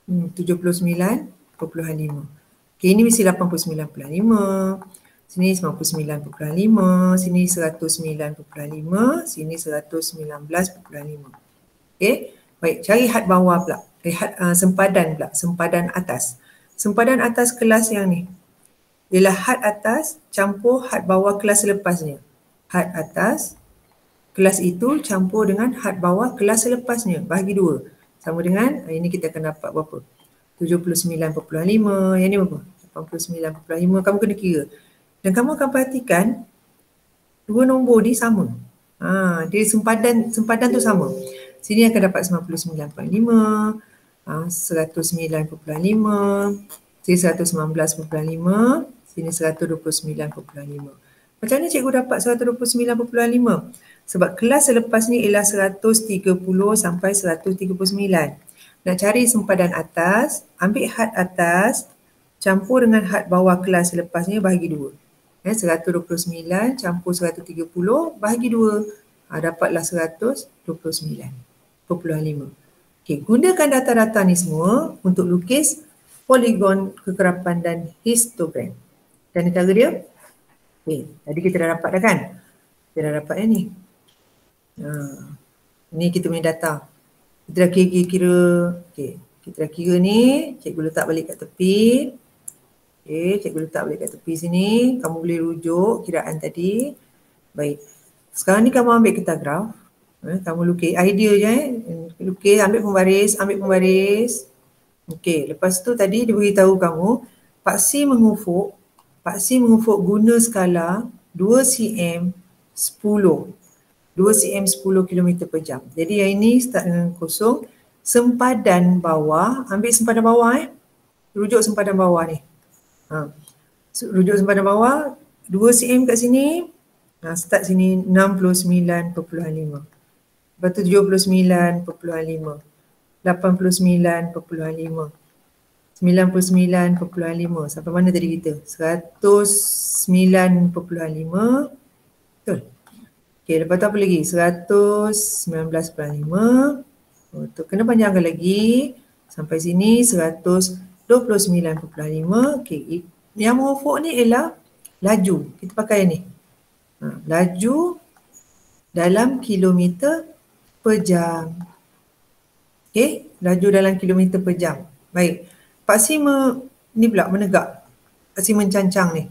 79.5. Okey, ini mesti 89.5. Sini 99.5, sini 109.5, sini 119.5. Okey, baik, cari had bawah pula. Sempadan atas. Sempadan atas kelas yang ni ialah had atas campur had bawah kelas selepasnya. Had atas kelas itu campur dengan had bawah kelas selepasnya bahagi 2. Sama dengan ini kita akan dapat berapa? 79.5. Yang ni berapa? 89.5. Kamu kena kira. Dan kamu akan perhatikan dua nombor ni sama. Dia sempadan tu sama. Sini akan dapat 99.5, 109.5, sini 119.5, sini 129.5. Macam mana cikgu dapat 129.5? Sebab kelas selepas ni ialah 130 sampai 139. Nak cari sempadan atas, ambil had atas, campur dengan had bawah kelas selepasnya bahagi 2. 129 campur 130 bahagi 2. Dapatlah 129.5. Okey, gunakan data-data ni semua untuk lukis poligon kekerapan dan histogram. Dan cara dia? Okey, tadi kita dah dapat dah kan? Kita dah dapat ni. Ini kita punya data. Kita dah kira-kira. Okey, kita dah kira ni, cikgu letak balik kat tepi. Okey, cikgu letak balik kat tepi sini. Kamu boleh rujuk kiraan tadi. Baik. Sekarang ni kamu ambil kertas graf. Kamu lukis. Idea je lukis, ambil pembaris. Okey, lepas tu tadi dia beritahu kamu, Pak C mengufuk guna skala 2 cm 10. 2 cm 10 km per jam. Jadi yang ini start dengan kosong. Sempadan bawah, ambil sempadan bawah rujuk sempadan bawah ni. Rujuk sempadan bawah, 2 cm kat sini, start sini 69.5. Lepas tu 79.5. 89.5. 99.5. Sampai mana tadi kita? 109.5. Betul? Okey, lepas tu apa lagi? 119.5. Tu kena panjangkan lagi. Sampai sini 129.5. Okey, yang mengufuk ni ialah laju. Kita pakai ni. Laju dalam kilometer per jam. Okey, laju dalam kilometer per jam. Baik. Pak C ni pula menegak. Pak C mencancang ni.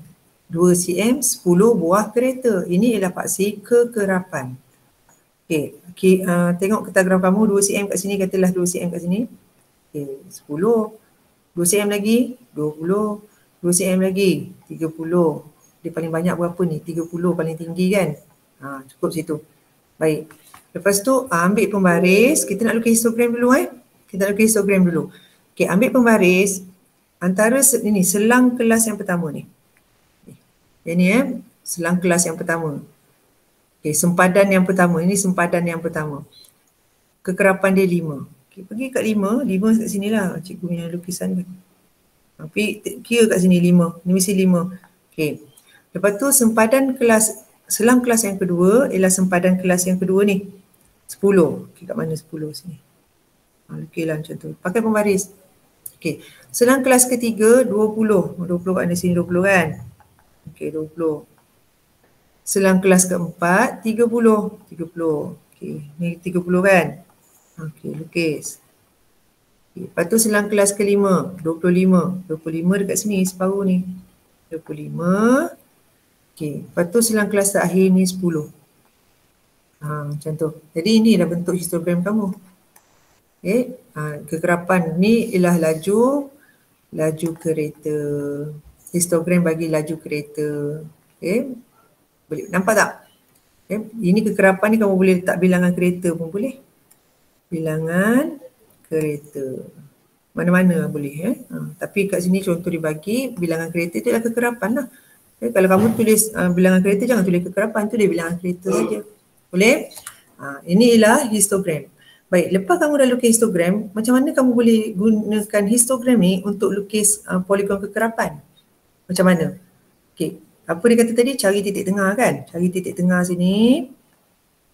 2 cm 10 buah kereta. Ini ialah Pak C kekerapan. Okey, tengok kertas graf kamu 2 cm kat sini, katalah 2 cm kat sini. Okey, 10. 2 cm lagi 20. 2 cm lagi 30. Dia paling banyak berapa ni? 30 paling tinggi kan? Cukup situ. Baik. Lepas tu ambil pembaris. Kita nak lukis histogram dulu Kita nak lukis histogram dulu. Okey, ambil pembaris antara ini selang kelas yang pertama ni. Yang ni selang kelas yang pertama. Okey, sempadan yang pertama. Ini sempadan yang pertama. Kekerapan dia 5. Okey, pergi kat 5. 5 kat sini lah cikgu punya lukisan kan. Tapi kira kat sini 5. Ini mesti 5. Okey. Lepas tu sempadan kelas, selang kelas yang kedua ialah sempadan kelas yang kedua ni. 10. Okey, kat mana 10 sini? Lukislah macam tu. Pakai pembaris. Okey. Selang kelas ketiga 20. 20 kat mana sini 20 kan? Okey, 20. Selang kelas keempat 30. 30. Okey, ni 30 kan? Okey, lukis. Okay. Lepas tu selang kelas kelima 25. 25 dekat sini separuh ni. 25. Okey, lepas tu selang kelas terakhir ni 10. Macam tu. Jadi ini dah bentuk histogram kamu. Okey, kekerapan ni ialah laju kereta. Histogram bagi laju kereta. Okey. Boleh nampak tak? Okay. Ini kekerapan ni kamu boleh letak bilangan kereta pun boleh. Bilangan kereta. Mana-mana boleh tapi kat sini contoh dibagi bilangan kereta tu adalah kekerapan lah. Okay. Kalau kamu tulis bilangan kereta jangan tulis kekerapan, tu dia bilangan kereta saja. Boleh? Ini ialah histogram. Baik, lepas kamu dah lukis histogram, macam mana kamu boleh gunakan histogram ni untuk lukis poligon kekerapan? Macam mana? Okey, apa dia kata tadi? Cari titik tengah kan? Cari titik tengah sini.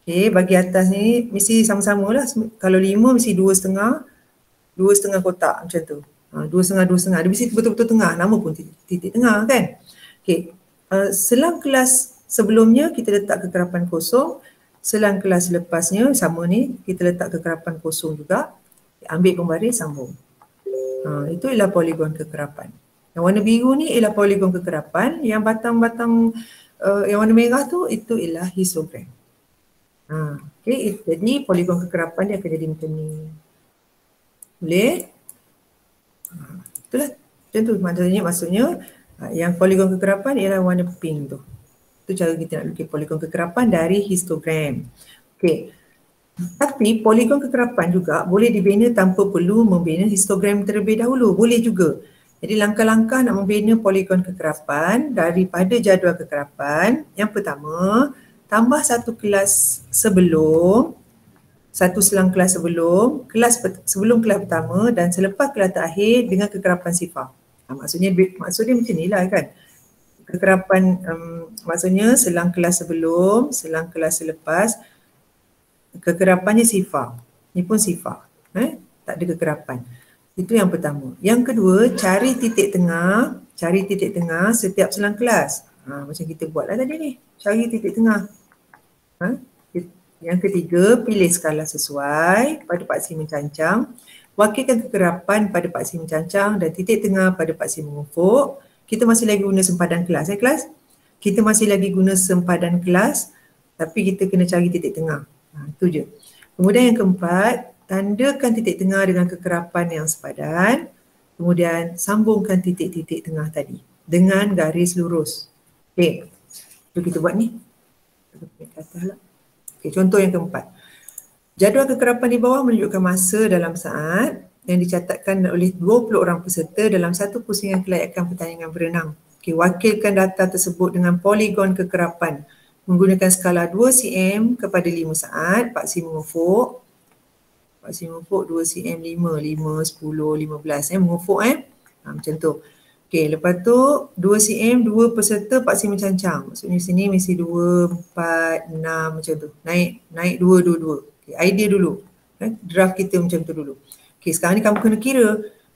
Okey, bagi atas ni mesti sama-sama lah. Kalau 5 mesti 2,5. 2,5 kotak macam tu. 2,5. Dia mesti betul-betul tengah. Nama pun titik tengah kan? Okey, selang kelas sebelumnya kita letak kekerapan kosong. Selang kelas lepasnya sama ni, kita letak kekerapan kosong juga. Ambil pembaris, sambung. Itu ialah poligon kekerapan. Yang warna biru ni ialah poligon kekerapan. Yang batang-batang yang warna merah tu, itu ialah histogram. Okay, jadi poligon kekerapan dia akan jadi macam ni. Boleh? Itulah. Macam tu maksudnya yang poligon kekerapan ialah warna pink tu. Itu cara kita nak lukis poligon kekerapan dari histogram. Okey. Tapi poligon kekerapan juga boleh dibina tanpa perlu membina histogram terlebih dahulu. Boleh juga. Jadi langkah-langkah nak membina poligon kekerapan daripada jadual kekerapan. Yang pertama, tambah satu kelas sebelum, satu selang kelas sebelum kelas pertama dan selepas kelas terakhir dengan kekerapan sifar. Maksudnya macam ni lah kan. Kekerapan maksudnya selang kelas sebelum, selang kelas selepas, kekerapannya sifar. Ni pun sifar. Tak ada kekerapan. Itu yang pertama. Yang kedua, cari titik tengah setiap selang kelas. Macam kita buatlah tadi ni. Cari titik tengah. Yang ketiga, pilih skala sesuai pada paksi mencancang. Wakilkan kekerapan pada paksi mencancang dan titik tengah pada paksi mengufuk. Kita masih lagi guna sempadan kelas kelas? Kita masih lagi guna sempadan kelas tapi kita kena cari titik tengah. Itu je. Kemudian yang keempat, tandakan titik tengah dengan kekerapan yang sepadan. Kemudian sambungkan titik-titik tengah tadi dengan garis lurus. Okey. Itu kita buat ni. Okey, contoh yang keempat. Jadual kekerapan di bawah menunjukkan masa dalam saat yang dicatatkan oleh 20 orang peserta dalam satu pusingan kelayakan pertandingan berenang. Okey, wakilkan data tersebut dengan poligon kekerapan menggunakan skala 2 cm kepada 5 saat, paksi mengufuk. Paksi mengufuk 2 cm, 5, 10, 15 mengufuk macam tu. Okey, lepas tu 2 cm, 2 peserta paksi mencancang. Maksudnya sini mesti 2, 4, 6 macam tu. Naik 2, 2, 2. Okay, idea dulu. Draft kita macam tu dulu. Okey, sekarang ni kamu kena kira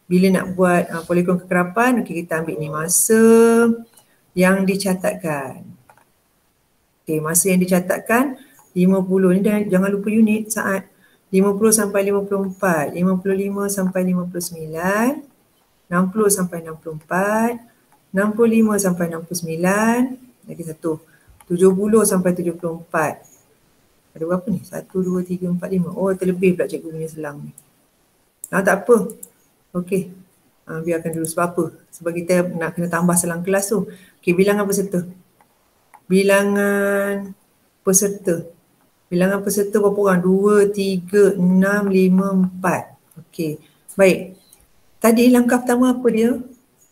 bila nak buat poligon kekerapan. Okey, kita ambil ni masa yang dicatatkan. Okey, masa yang dicatatkan 50 ni jangan lupa unit saat. 50 sampai 54, 55 sampai 59, 60 sampai 64, 65 sampai 69, lagi satu, 70 sampai 74. Ada berapa ni? 1, 2, 3, 4, 5. Oh, terlebih pula cikgu punya selang ni. Tak apa. Okey. Biarkan dulu. Sebab apa? Sebab kita nak kena tambah selang kelas tu. Okey, bilangan peserta. Bilangan peserta. Bilangan peserta berapa orang? 2, 3, 6, 5, 4. Okey. Baik. Tadi langkah pertama apa dia?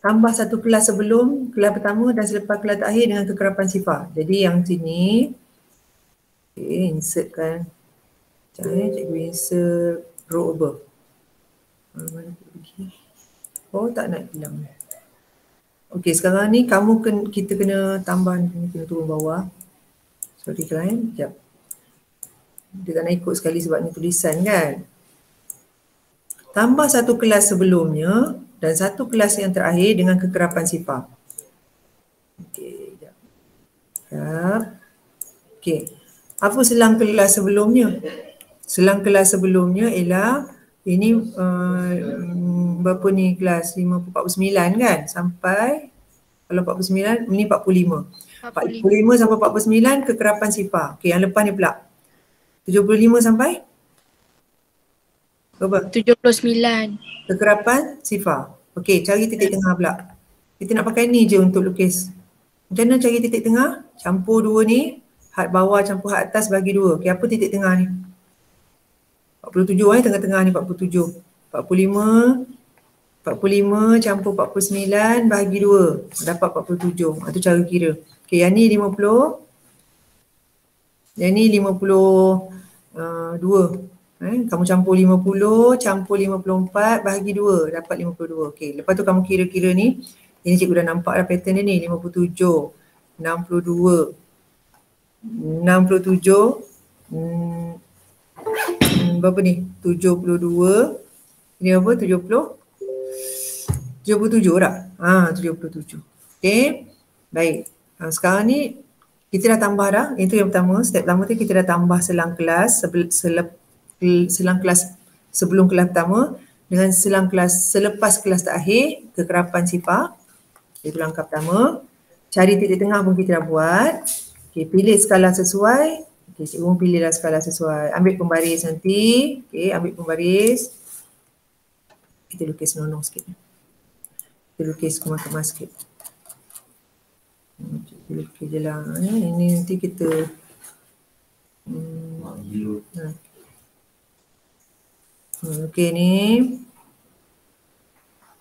Tambah satu kelas sebelum kelas pertama dan selepas kelas terakhir dengan kekerapan sifar. Jadi yang sini, insert kan. Macam ni cikgu insert row above. Mana pergi? Oh, tak nak hilang. Okey, sekarang ni kita kena tambah, kena turun bawah. Sorry kan, sekejap. Dia tak nak ikut sekali sebab ni tulisan kan. Tambah satu kelas sebelumnya dan satu kelas yang terakhir dengan kekerapan sifar. Okey, sekejap. Okey, apa selang kelas sebelumnya? Selang kelas sebelumnya ialah ini berapa ni kelas 49 kan? Sampai kalau 49 ni 45. 45 sampai 49 kekerapan sifar. Okey, yang lepas ni pula 75 sampai berapa? 79. Kekerapan sifar. Okey, cari titik tengah pula. Kita nak pakai ni je untuk lukis. Macam mana cari titik tengah? Campur dua ni, had bawah campur had atas bagi dua. Okey, apa titik tengah ni? 47 tengah-tengah ni 47. 45 campur 49 bagi 2 dapat 47. Itu cara kira. Okey, yang ni 50. Yang ni 52. Kamu campur 50 campur 54 bahagi 2 dapat 52. Okey, lepas tu kamu kira-kira ni. Ini cikgu dah nampak dah pattern dia ni. 57, 62, 67, berapa ni? 72. Ini apa? 70. 77 tak? 77. Okey. Baik. Sekarang ni kita dah tambah dah. Itu yang pertama. Step pertama tu kita dah tambah selang kelas selang kelas sebelum kelas pertama dengan selang kelas selepas kelas terakhir kekerapan sifar. Itu langkah pertama. Cari titik tengah pun kita dah buat. Okey, pilih skala sesuai. Okey, cikgu pilihlah skala sesuai. Ambil pembaris nanti. Okey, ambil pembaris. Kita lukis menonong sikit. Kita lukis kemas-kemas sikit. Kita lukis je lah. Ini nanti kita okey ni.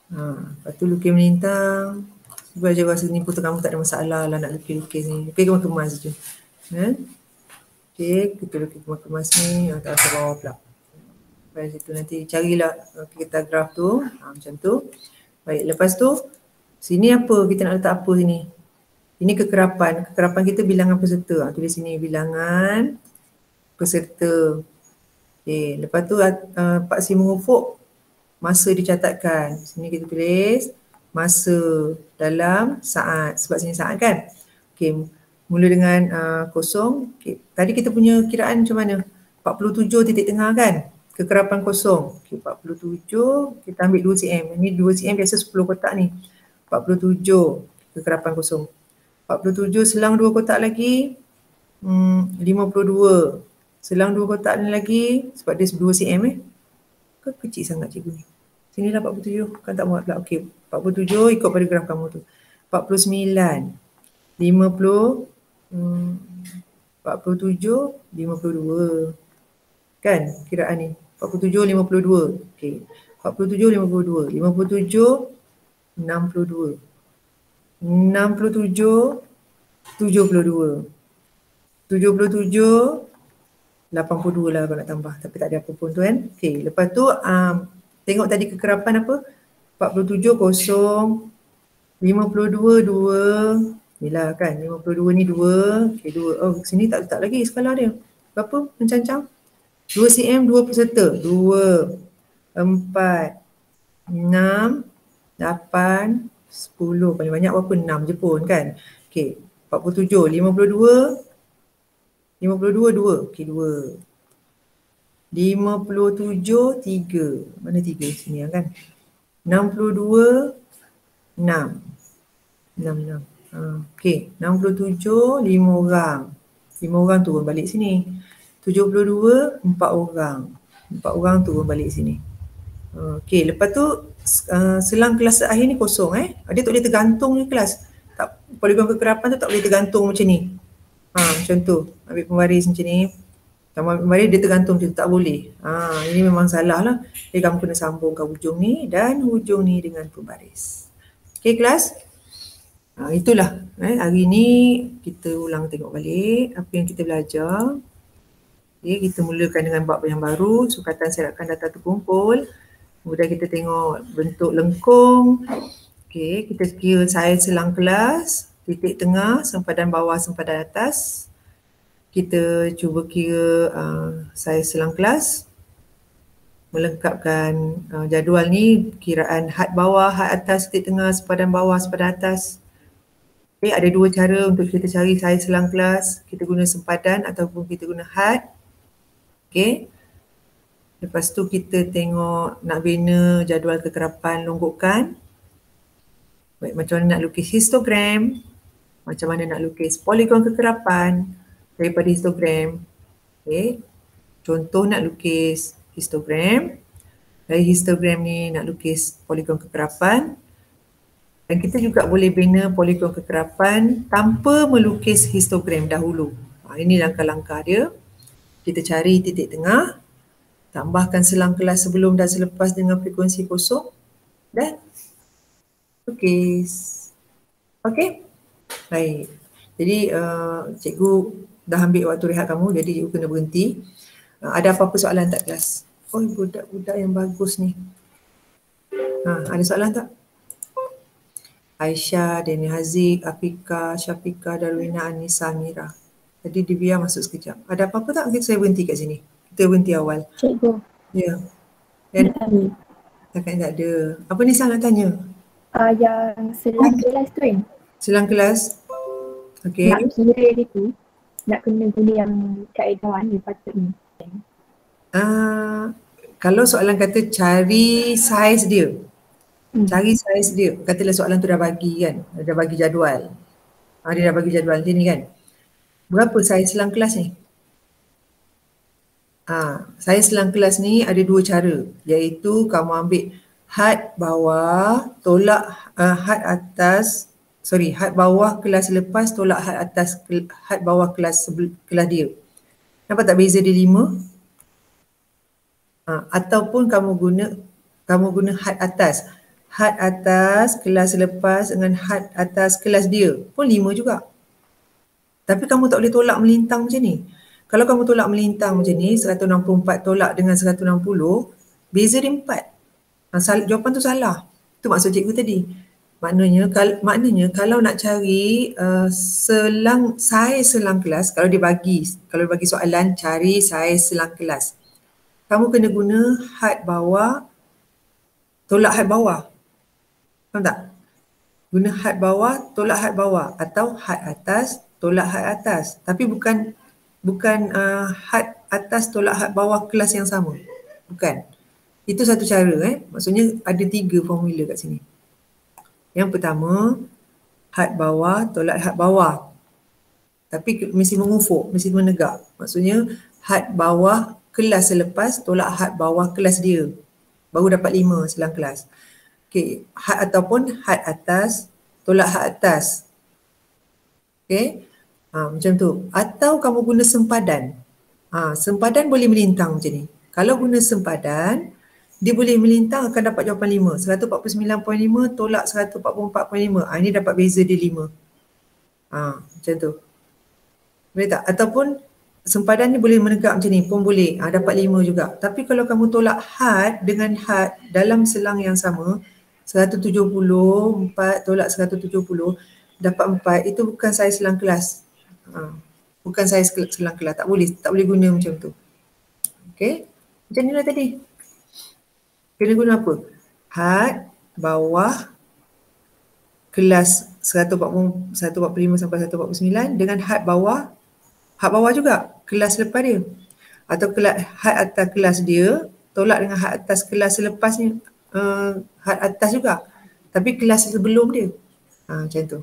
Lepas tu lukis melintang. Sebab je rasa ni pun kamu tak ada masalah lah nak lukis-lukis ni. Lukis kemas-kemas je. Okey, kita lukis kemas-kemas ni. Tak ada bawah pula. Dari situ nanti carilah kita graf tu. Macam tu. Baik, lepas tu sini apa? Kita nak letak apa sini? Ini kekerapan. Kekerapan kita bilangan peserta. Tulis sini bilangan peserta. Okey, lepas tu paksi mengufuk masa dicatatkan. Sini kita tulis masa dalam saat. Sebab sini saat kan? Okey, Mula dengan kosong. Okay. Tadi kita punya kiraan macam mana? 47 titik tengah kan? Kekerapan kosong. Okay, 47 kita ambil 2 cm. Ini 2 cm biasa 10 kotak ni. 47 kekerapan kosong. 47 selang 2 kotak lagi 52. Selang 2 kotak ni lagi sebab dia 2 cm kecil sangat cikgu ni. Sinilah 47. Kan tak muat pula. Okey. 47 ikut pada graf kamu tu. 49. 50. 47. 52. Kan kiraan ni. 47, 52. Okey. 47, 52. 57, 62. 67, 72. 77, 82 lah kalau nak tambah. Tapi tak ada apa pun tu kan. Okey. Lepas tu tengok tadi kekerapan apa? 47 kosong, 52 2. Inilah kan 52 ni 2. Okey 2. Oh sini tak letak lagi skala dia. Berapa mencang-cang? 2 cm 2 peserta. 2 4 6 8 10. Paling banyak berapa? 6 je pun kan. Okey 47 52 2. Okey 2. 57 3. Mana 3 sini kan? 62 6. 6. Okey, 67 5 orang. 5 orang turun balik sini. 72 4 orang. 4 orang turun balik sini. Okey, lepas tu selang kelas akhir ni kosong Dia tak boleh tergantung ni kelas. Tak, poligon kekerapan tu tak boleh tergantung macam ni. Macam tu. Ambil pembaris macam ni. Kamu ambil dia tergantung macam tu, tak boleh. Ini memang salah lah. Jadi kamu kena sambungkan hujung ni dan hujung ni dengan pembaris. Okey kelas? Itulah. Hari ni kita ulang tengok balik apa yang kita belajar. Okay, kita mulakan dengan bab yang baru, sukatan serakan data terkumpul. Kemudian kita tengok bentuk lengkung. Okay, kita kira saiz selang kelas, titik tengah, sempadan bawah, sempadan atas. Kita cuba kira saiz selang kelas. Melengkapkan jadual ni, kiraan had bawah, had atas, titik tengah, sempadan bawah, sempadan atas. Okay, ada dua cara untuk kita cari saiz selang kelas. Kita guna sempadan ataupun kita guna had. Okay. Lepas tu kita tengok nak bina jadual kekerapan longgokan. Baik, macam mana nak lukis histogram. Macam mana nak lukis poligon kekerapan daripada histogram. Okay. Contoh nak lukis histogram. Dari histogram ni nak lukis poligon kekerapan. Dan kita juga boleh bina poligon kekerapan tanpa melukis histogram dahulu. Ini langkah-langkah dia. Kita cari titik tengah. Tambahkan selang kelas sebelum dan selepas dengan frekuensi kosong. Dan lukis. Okey? Baik. Jadi cikgu dah ambil waktu rehat kamu, jadi cikgu kena berhenti. Ada apa-apa soalan tak kelas? Oh, budak-budak yang bagus ni. Ada soalan tak? Aisyah, Dani Haziq, Afika, Syafika, Darwina, Anissa, Mira. Jadi Divya masuk sekejap. Ada apa-apa tak? Saya berhenti kat sini. Kita berhenti awal. Cikgu. Ya. Dan takkan tak ada. Apa ni nak tanya? Yang selang kelas tu kan? Selang kelas? Okey. Nak kira dia tu, nak kena guna yang kaedah ni patutnya. Kalau soalan kata cari saiz dia. Cari saiz dia. Katalah soalan tu dah bagi kan. Dah bagi jadual. Dia dah bagi jadual dia ni kan. Berapa saiz selang kelas ni? Saiz selang kelas ni ada dua cara. Iaitu kamu ambil had bawah tolak had bawah kelas lepas tolak had atas had bawah kelas dia. Nampak tak beza dia 5? Ataupun kamu guna had atas. Had atas kelas lepas dengan had atas kelas dia pun 5 juga. Tapi kamu tak boleh tolak melintang macam ni. Kalau kamu tolak melintang macam ni, 164 tolak dengan 160, beza dia 4. Jawapan tu salah. Itu maksud cikgu tadi. Maknanya kalau nak cari saiz selang kelas, kalau bagi soalan cari saiz selang kelas, kamu kena guna had bawah tolak had bawah. Faham tak? Guna had bawah tolak had bawah atau had atas tolak had atas. Tapi bukan had atas tolak had bawah kelas yang sama. Bukan. Itu satu cara Maksudnya ada 3 formula kat sini. Yang pertama, had bawah tolak had bawah. Tapi mesti mengufuk, mesti menegak. Maksudnya had bawah kelas selepas tolak had bawah kelas dia. Baru dapat 5 selang kelas. Okey, had ataupun had atas tolak had atas. Okey. Macam tu. Atau kamu guna sempadan. Sempadan boleh melintang macam ni. Kalau guna sempadan, dia boleh melintang akan dapat jawapan 5. 149.5 tolak 144.5. Ini dapat beza dia 5. Macam tu. Boleh tak? Ataupun sempadan ni boleh menegak macam ni pun boleh. Dapat 5 juga. Tapi kalau kamu tolak had dengan had dalam selang yang sama, 170, 4 tolak 170, dapat 4, itu bukan saiz selang kelas. Bukan saiz selang kelas. Tak boleh guna macam tu. Okey? Macam ni lah tadi. Kena guna apa? Had bawah kelas 145 sampai 149 dengan had bawah juga kelas selepas dia. Atau had atas kelas dia tolak dengan had atas kelas selepasnya, had atas juga. Tapi kelas sebelum dia. Macam tu.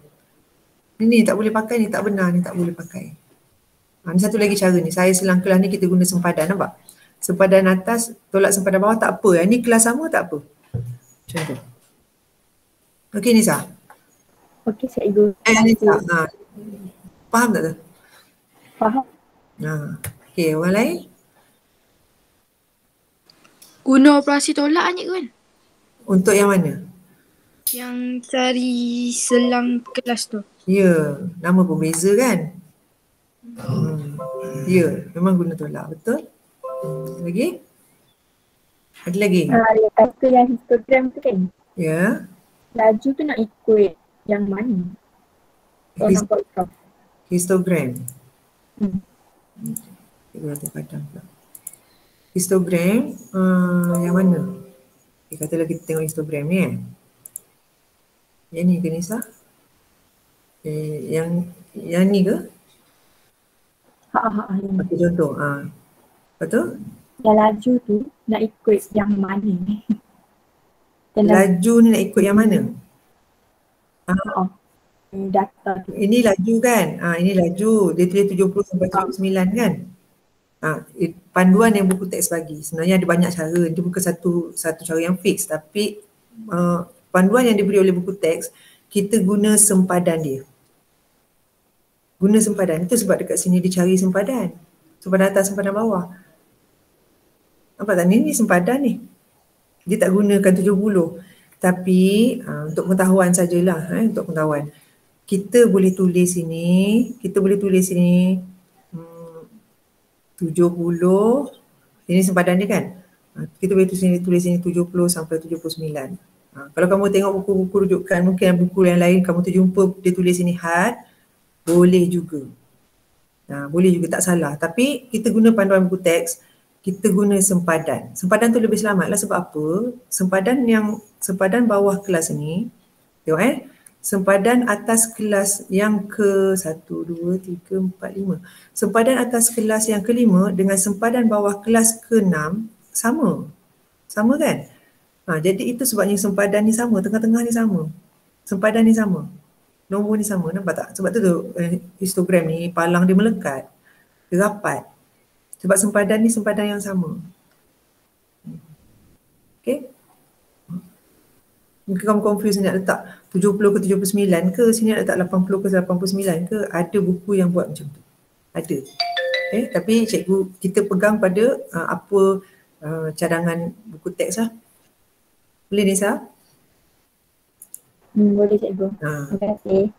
Ni tak boleh pakai, ni tak benar, ni tak boleh pakai. Ni satu lagi cara ni. Saya selang kelas ni kita guna sempadan, nampak? Sempadan atas tolak sempadan bawah tak apa. Ni kelas sama tak apa. Macam tu. Okey Nisa? Okey cikgu. Nisa. Faham tak tu? Faham. Okey, orang lain? Guna operasi tolak kan cikgu kan? Untuk yang mana? Yang cari selang kelas tu. Ya, nama pun beza kan? Ya, memang guna tolak, betul? Lagi? Ada lagi? Lepas tu yang histogram tu kan? Ya. Laju tu nak ikut yang mana? Nampak graf. Histogram. Cikgu rasa padam pula. Histogram yang mana? Katalah kita tengok histogram ni Yang ni ke Nisa? Yang ni ke? Bagi contoh. Lepas tu? Yang laju tu nak ikut yang mana? Laju ni nak ikut yang mana? Data tu. Ini laju kan? Ini laju. Dia tulis 70 sampai 79 kan? Panduan yang buku teks bagi. Sebenarnya ada banyak cara. Dia bukan satu cara yang fix. Tapi panduan yang diberi oleh buku teks, kita guna sempadan dia. Guna sempadan. Itu sebab dekat sini dicari sempadan. Sempadan atas, sempadan bawah. Nampak tak? Ni sempadan ni. Dia tak gunakan 70. Tapi untuk pengetahuan sajalah. Untuk pengetahuan. Kita boleh tulis sini. 70. Ini sempadan dia kan? Kita boleh tulis sini 70 sampai 79. Kalau kamu tengok buku-buku rujukan, mungkin buku yang lain kamu terjumpa dia tulis sini had, boleh juga. Boleh juga, tak salah. Tapi kita guna panduan buku teks, kita guna sempadan. Sempadan tu lebih selamat lah. Sebab apa? Sempadan bawah kelas ni, tengok sempadan atas kelas yang ke 1, 2, 3, 4, 5. Sempadan atas kelas yang ke-5 dengan sempadan bawah kelas ke-6 sama. Sama kan? Jadi itu sebabnya sempadan ni sama, tengah-tengah ni sama. Sempadan ni sama. Nombor ni sama, nampak tak? Sebab tu histogram ni palang dia melekat. Dia rapat. Sebab sempadan ni sempadan yang sama. Okay? Mungkin kamu confuse nak letak 70 ke 79 ke, sini nak letak 80 ke 89 ke, ada buku yang buat macam tu. Ada. Tapi cikgu, kita pegang pada apa cadangan buku teks lah. Boleh Nisa? Boleh cikgu. Terima kasih.